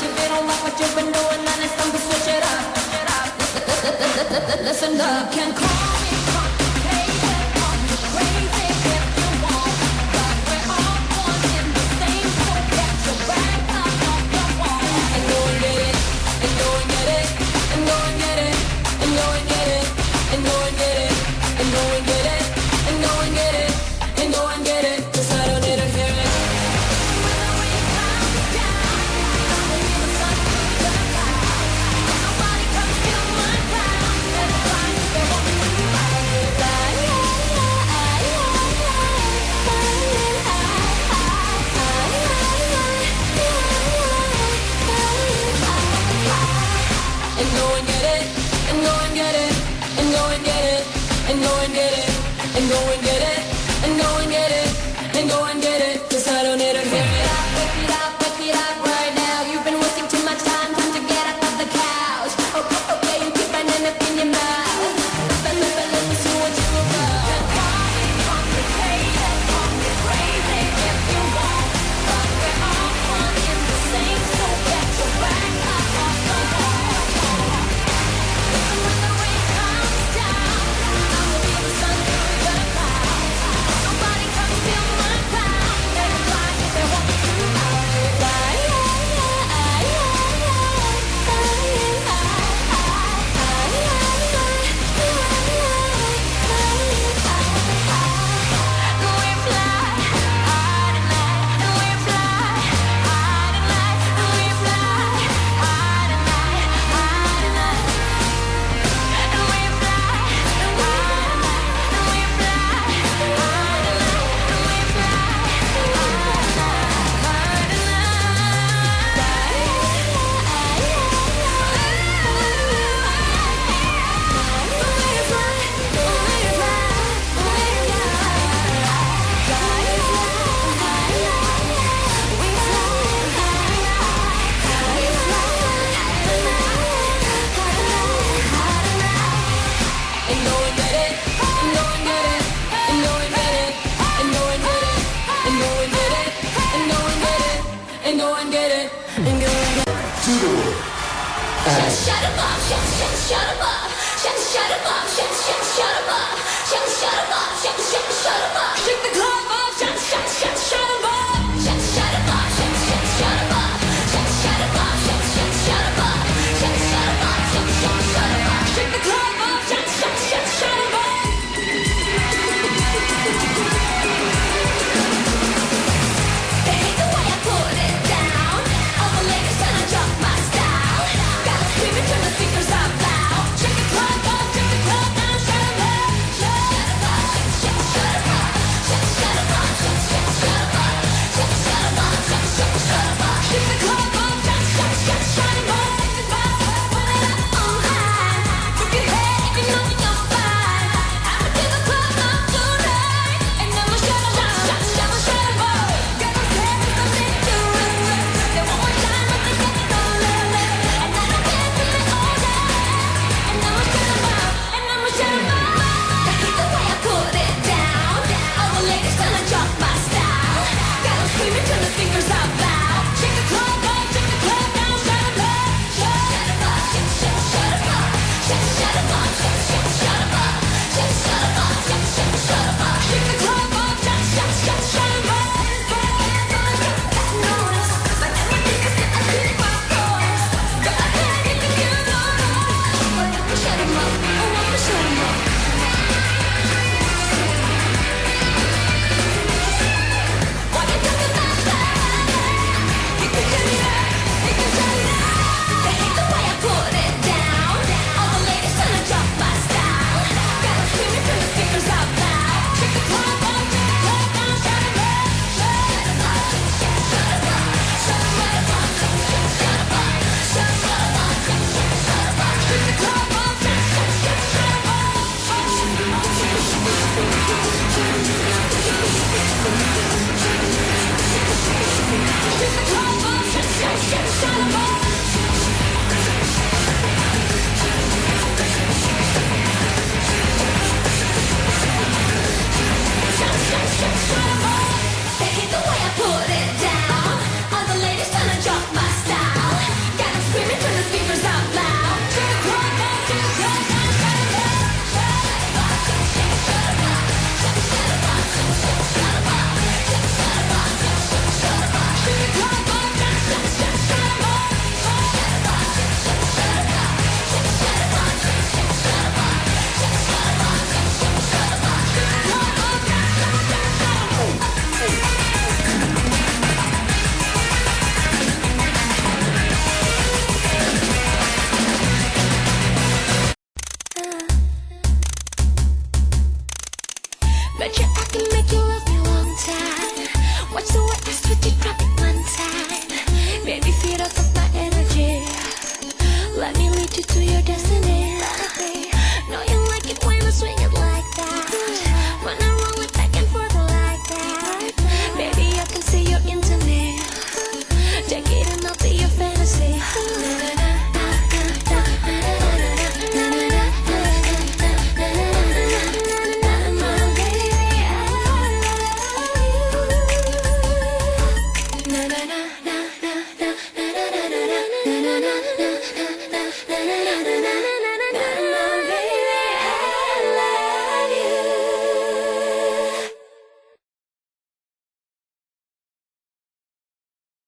if you don't like what you've been doing, then it's time to switch it up. Listen up, can call me complicated, call me crazy if you want, but we're all one in the same, so get your back up off the wall. And go and get it, and go and get it, and go and get it, and go and get it, and go and get it, and go and get it, and go and get it, and go and get it, 'cause I don't need to hear it. When the rain comes down, I will be the sun through the clouds. Nobody can steal my crown. Let's fly if they want to fly. And go and get it, and go and get it, and go and get it, and go and get it, and go and get it, and go and get it, and go and get it, 'cause I don't need to hear it. Pick it up right now. You've been wasting too much time to get up off the couch. Okay, you keep an up in your mouth. But let me see what you're about. Call me complicated, call me crazy if you want, but we're all one in the same, so get your back up off the wall. When the rain comes down, I will be the sun through the clouds. Nobody can steal my crown. Let it fly if they want to fly. And go and get it, and go and get it, and go and get it, and go and get it, and go and get it, and go and get it, and go and get it, and go and get it. To the world. Shut him up, shut him up, shut him up, shut him up, shut him up, shut him up. Shake the club up, shut him up.